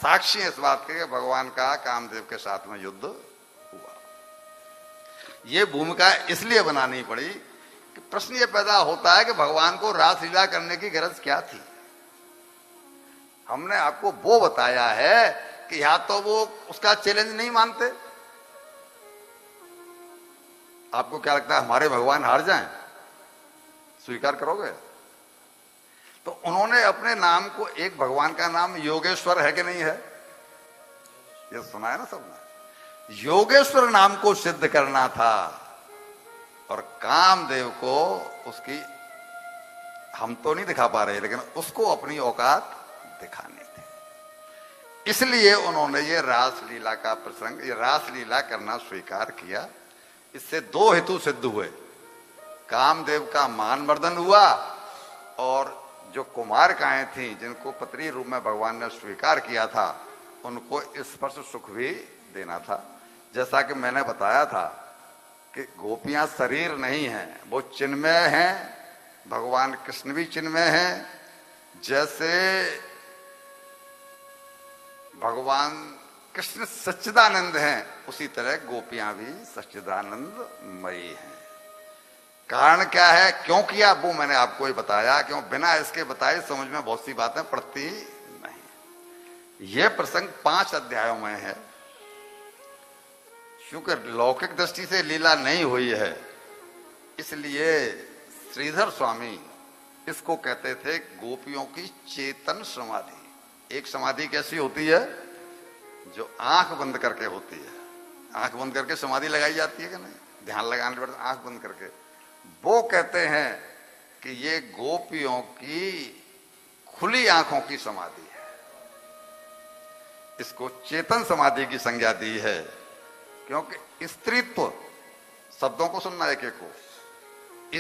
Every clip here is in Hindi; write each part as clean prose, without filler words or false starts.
साक्षी इस बात के भगवान का कामदेव के साथ में युद्ध हुआ। ये भूमिका इसलिए बनानी पड़ी कि प्रश्न ये पैदा होता है कि भगवान को रासलीला करने की गरज क्या थी। हमने आपको वो बताया है कि या तो वो उसका चैलेंज नहीं मानते। आपको क्या लगता है हमारे भगवान हार जाएं? स्वीकार करोगे? तो उन्होंने अपने नाम को, एक भगवान का नाम योगेश्वर है कि नहीं है, ये सुना है ना सबने। योगेश्वर नाम को सिद्ध करना था और कामदेव को उसकी, हम तो नहीं दिखा पा रहे लेकिन उसको अपनी औकात दिखानी थी। इसलिए उन्होंने ये रासलीला का प्रसंग, ये रासलीला करना स्वीकार किया। इससे दो हेतु सिद्ध हुए। कामदेव का मानवर्धन हुआ और जो कुमारिकाएं थी जिनको पत्नी रूप में भगवान ने स्वीकार किया था उनको स्पर्श सुख भी देना था। जैसा कि मैंने बताया था कि गोपियां शरीर नहीं हैं, वो चिन्मय हैं। भगवान कृष्ण भी चिन्मय हैं। जैसे भगवान कृष्ण सच्चिदानंद हैं उसी तरह गोपियां भी सच्चिदानंदमयी हैं। कारण क्या है, क्यों किया, वो मैंने आपको ही बताया। क्यों बिना इसके बताए समझ में बहुत सी बातें पड़ती नहीं। यह प्रसंग 5 अध्यायों में है। क्योंकि लौकिक दृष्टि से लीला नहीं हुई है इसलिए श्रीधर स्वामी इसको कहते थे गोपियों की चेतन समाधि। एक समाधि कैसी होती है? जो आंख बंद करके होती है। आंख बंद करके समाधि लगाई जाती है कि नहीं? ध्यान लगाने पर आंख बंद करके, वो कहते हैं कि ये गोपियों की खुली आंखों की समाधि है। इसको चेतन समाधि की संज्ञा दी है। क्योंकि स्त्रीत्व, शब्दों को सुनना एक एक को,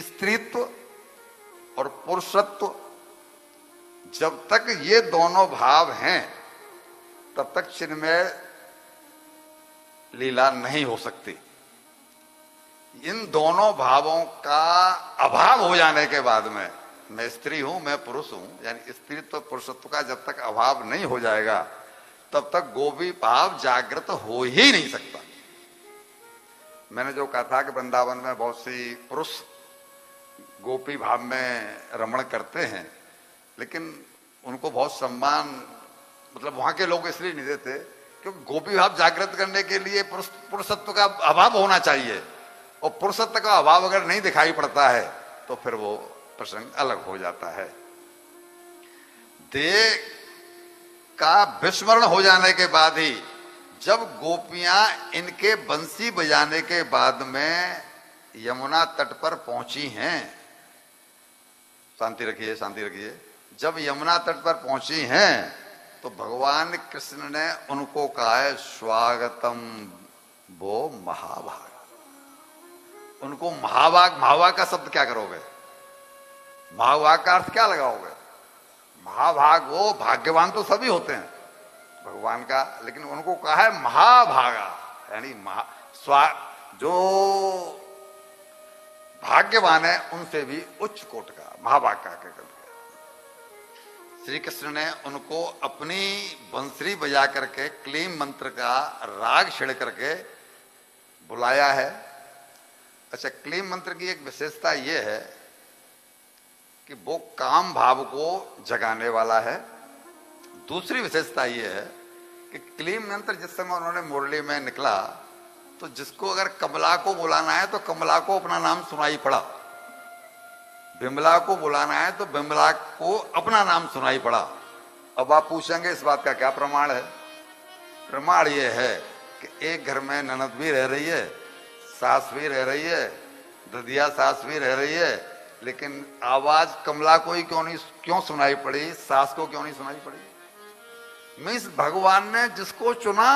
स्त्रीत्व और पुरुषत्व, जब तक ये दोनों भाव हैं तब तक चिन्मय लीला नहीं हो सकती। इन दोनों भावों का अभाव हो जाने के बाद में, मैं स्त्री हूं मैं पुरुष हूं, यानी स्त्रीत्व पुरुषत्व का जब तक अभाव नहीं हो जाएगा तब तक गोपी भाव जागृत हो ही नहीं सकता। मैंने जो कहा था कि वृंदावन में बहुत सी पुरुष गोपी भाव में रमण करते हैं लेकिन उनको बहुत सम्मान, मतलब वहां के लोग इसलिए नहीं देते क्योंकि गोपी भाव जागृत करने के लिए पुरुषत्व का अभाव होना चाहिए और पुरुषत्व का अभाव अगर नहीं दिखाई पड़ता है तो फिर वो प्रसंग अलग हो जाता है। देह का विस्मरण हो जाने के बाद ही, जब गोपियां इनके बंसी बजाने के बाद में यमुना तट पर पहुंची हैं, शांति रखिए शांति रखिए, जब यमुना तट पर पहुंची हैं तो भगवान कृष्ण ने उनको कहा है स्वागतम वो महाभाग। उनको महाभाग, महाभाग का शब्द क्या करोगे? महाभाग का अर्थ क्या लगाओगे? महाभाग, वो भाग्यवान तो सभी होते हैं भगवान का, लेकिन उनको कहा है महाभागा, यानी जो भाग्यवान है उनसे भी उच्च कोट का महाभाग का कहकर श्री कृष्ण ने उनको अपनी बंसरी बजा करके क्लीम मंत्र का राग छिड़ करके बुलाया है। अच्छा, क्लीम मंत्र की एक विशेषता यह है कि वो काम भाव को जगाने वाला है। दूसरी विशेषता यह है कि क्लीम मंत्र जिस समय उन्होंने मुरली में निकला तो जिसको अगर कमला को बुलाना है तो कमला को अपना नाम सुनाई पड़ा, बिमला को बुलाना है तो बिमला को अपना नाम सुनाई पड़ा। अब आप पूछेंगे इस बात का क्या प्रमाण है? प्रमाण यह है कि एक घर में ननद भी रह रही है, सास भी रह रही है, ददिया सास भी रह रही है, लेकिन आवाज कमला को ही क्यों सुनाई पड़ी, सास को क्यों नहीं सुनाई पड़ी? मीन्स भगवान ने जिसको चुना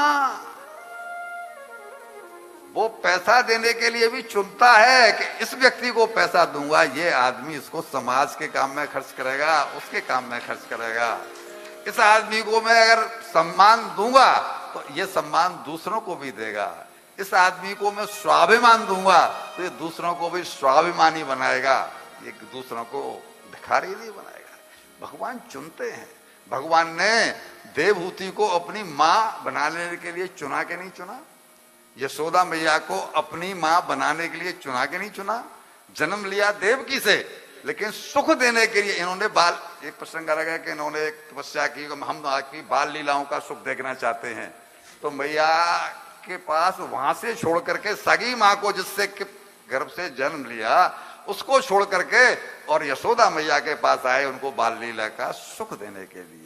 वो पैसा देने के लिए भी चुनता है कि इस व्यक्ति को पैसा दूंगा, ये आदमी इसको समाज के काम में खर्च करेगा, उसके काम में खर्च करेगा। इस आदमी को मैं अगर सम्मान दूंगा तो ये सम्मान दूसरों को भी देगा। इस आदमी को मैं स्वाभिमान दूंगा तो ये दूसरों को भी स्वाभिमानी बनाएगा, ये दूसरों को भिखारी नहीं बनाएगा। भगवान चुनते हैं। भगवान ने देवहूति को अपनी मां बनाने के लिए चुना के नहीं चुना? यशोदा मैया को अपनी मां बनाने के लिए चुना के नहीं चुना? जन्म लिया देवकी से, लेकिन सुख देने के लिए इन्होंने बाल, एक प्रसंग आ गया कि इन्होंने एक तपस्या की, हम आपकी बाल लीलाओं का सुख देखना चाहते हैं, तो मैया के पास वहां से छोड़ करके सगी मां को, जिससे गर्भ से जन्म लिया, उसको छोड़ करके और यशोदा मैया के पास आए उनको बाल लीला का सुख देने के लिए।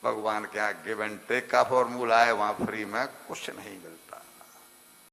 भगवान क्या गिव एंड टेक का फॉर्मूला है, वहां फ्री में कुछ नहीं मिलता।